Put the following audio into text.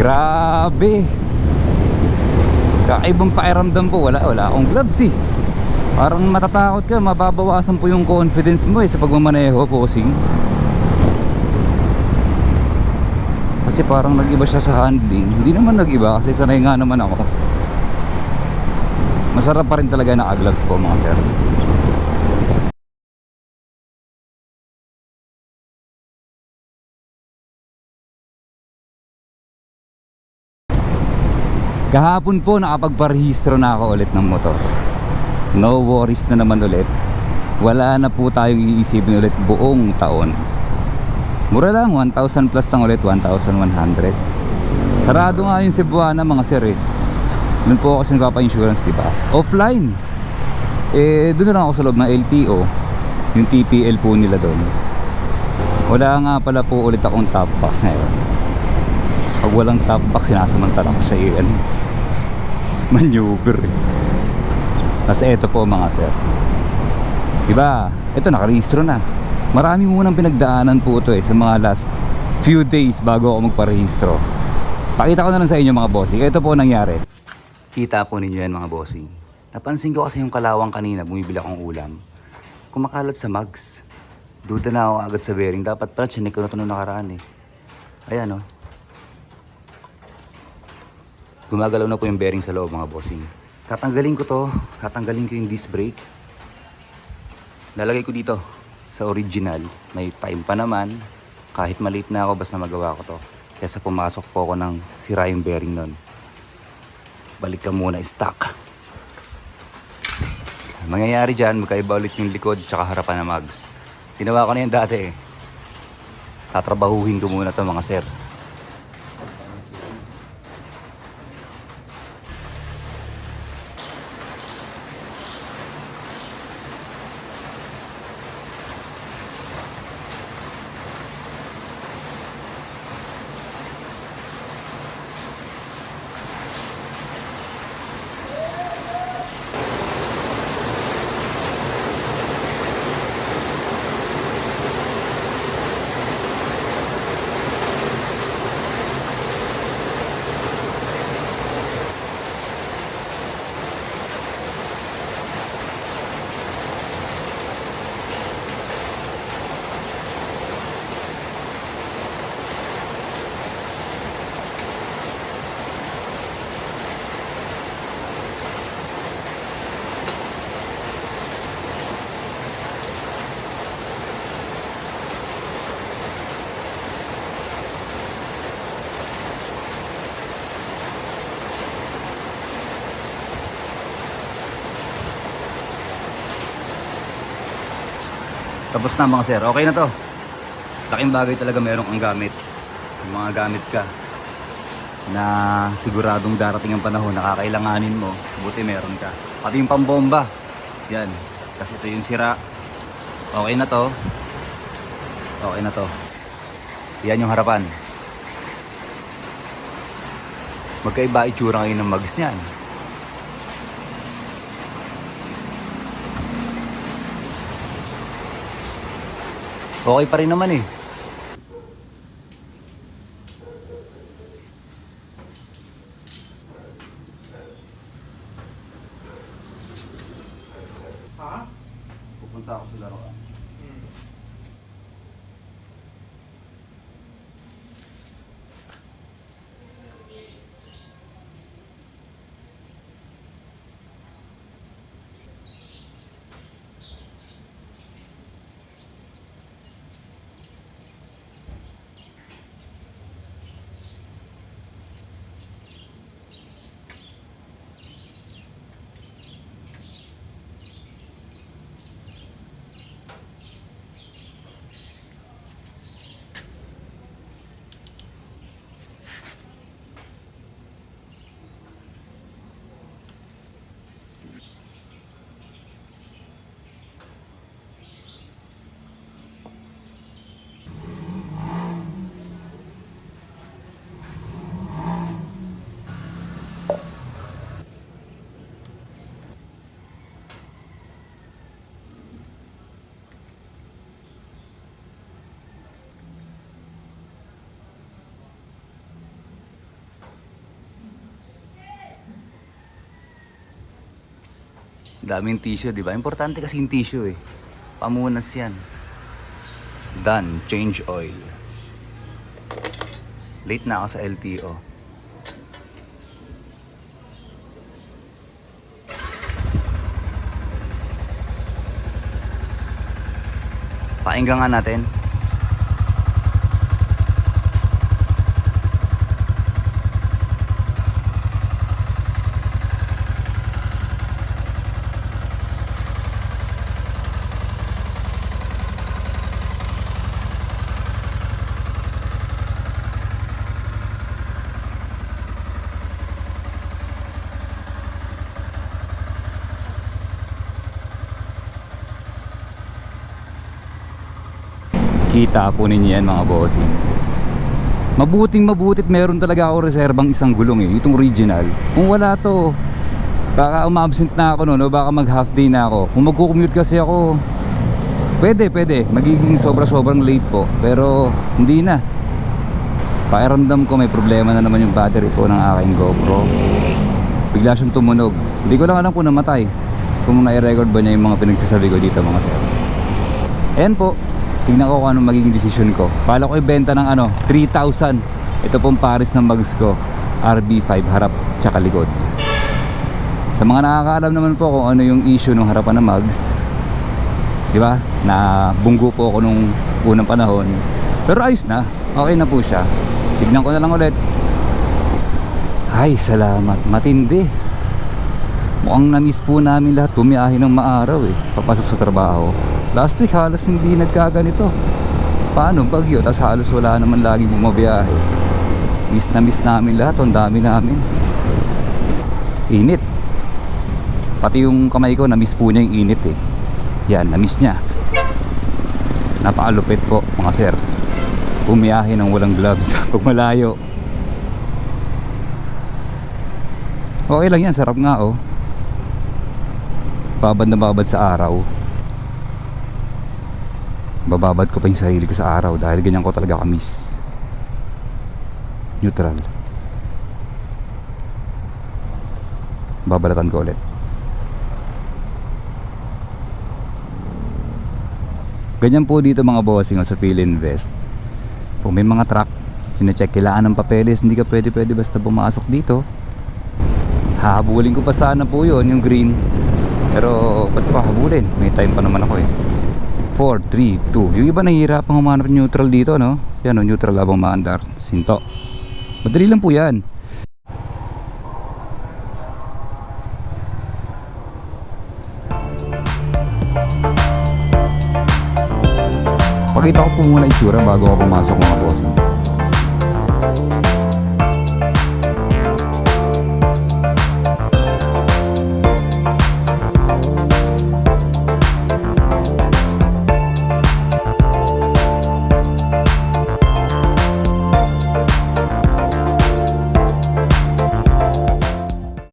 Grabe. Kakaibang pakiramdam po. Wala akong gloves eh. Parang matatakot ka, mababawasan po yung confidence mo sa pagmamaneho, bossing. Kasi parang nag-iba siya sa handling. Hindi naman nag-iba kasi sanay nga naman ako. Masarap pa rin talaga naka-gloves po mga sir. Kahapon po nakapagparehistro na ako ulit ng motor. No worries na naman ulit. Wala na po tayong iisipin ulit buong taon. Mura lang, 1,000 plus lang ulit, 1,100. Sarado nga yung Cebuana mga sir eh. Doon po ako nagpapa-insurance, diba? Offline. Doon na lang ako sa loob ng LTO. Yung TPL po nila doon. Wala nga pala po ulit akong top box ngayon. Pag walang top box, sinasamantala ko siya maneuver eh. Tapos eto po mga sir, diba, ito nakarehistro na. Marami munang pinagdaanan po ito sa mga last few days bago ako magparehistro. Pakita ko na lang sa inyo mga bossing. Ito po nangyari. Kita po ninyo yan mga bossing. Napansin ko kasi yung kalawang kanina, bumibili akong ulam, kumakalat sa mugs. Duda na ako agad sa bearing. Dapat pala chinek ko na ito nung nakaraan eh. Ayan o. Gumagalaw na po yung bearing sa loob mga bossing. Tatanggalin ko to. Tatanggalin ko yung disc brake. Lalagay ko dito sa original. May time pa naman. Kahit maliit na ako basta magawa ko to. Kesa pumasok po ako ng sira yung bearing nun. Balik ka muna stock. Mangyayari dyan, magkaiba ulit yung likod tsaka harapan ng mugs. Ginawa ko na yung dati eh. Tatrabahuhin ko muna to mga sir. Tapos na mga sir, okay na to. Laking bagay talaga merong ang gamit. Yung mga gamit ka na siguradong darating ang panahon na kakailanganin mo, buti meron ka. Pati yung pambomba, yan, kasi ito yung sira. Okay na to. Okay na to. Yan yung harapan. Magkaiba itsura ngayon ng mugs niyan. Okay pa rin naman eh. Ha? Pupunta ako sa laruan. Daming tissue, di ba? Importante kasi yung tissue eh. Pamunas yan. Done. Change oil. Late na ako sa LTO. Painggan nga natin. Kita po ninyo yan mga bossing. Mabuting meron talaga ako reserbang isang gulong eh, itong original. Kung wala to, baka umabsent na ako no, baka mag half day na ako. Kung magko-commute kasi ako, pwede, magiging sobrang late po. Pero hindi na. Pakiramdam ko may problema na naman yung battery po ng aking GoPro. Bigla siyang tumunog. Hindi ko lang alam kung namatay, kung na-record ba niya yung mga pinagsasabi ko dito mga sir. Ayan po. Tingnan ko kung anong magiging desisyon ko. Pala ko ibenta ng 3,000. Ito pong pares ng bags ko, RB5 harap tsaka likod. Sa mga nakakaalam naman po kung ano yung issue ng harapan ng mags, di ba? Na bunggo po ako nung unang panahon. Pero ayos na, okay na po siya. Tignan ko na lang ulit. Ay, salamat, matindi. Mukhang na-miss po namin lahat bumiyahe ng maaraw eh, papasok sa trabaho. Last week halos hindi nagkaganito. Paano bagyo, tas halos wala naman laging bumabiyahe. Miss na miss namin lahat, ang dami namin. Init. Pati yung kamay ko, na-miss po niya yung init eh. Yan, na-miss niya. Napakalupit po mga sir, bumiyahe ng walang gloves pag malayo. Okay lang yan, sarap nga oh. Babad na babad sa araw. Bababad ko pa yung sarili ko sa araw dahil ganyan ko talaga ka-miss. Neutral. Babalatan ko ulit. Ganyan po dito mga bossing sa Philinvest. Kung may mga truck, sinecheck kailangan ng papeles, hindi ka pwede basta pumasok dito. Hahabulin ko pa sana po yun, yung green. Pero ba't ko hahabulin? May time pa naman ako eh. 4, 3, 2. Yung iba nahihirapang humanap ng neutral dito, no? Yan o, neutral habang maandar. Sinto. Madali lang po yan. Pakita ko po muna itsura bago ako pumasok mga boss.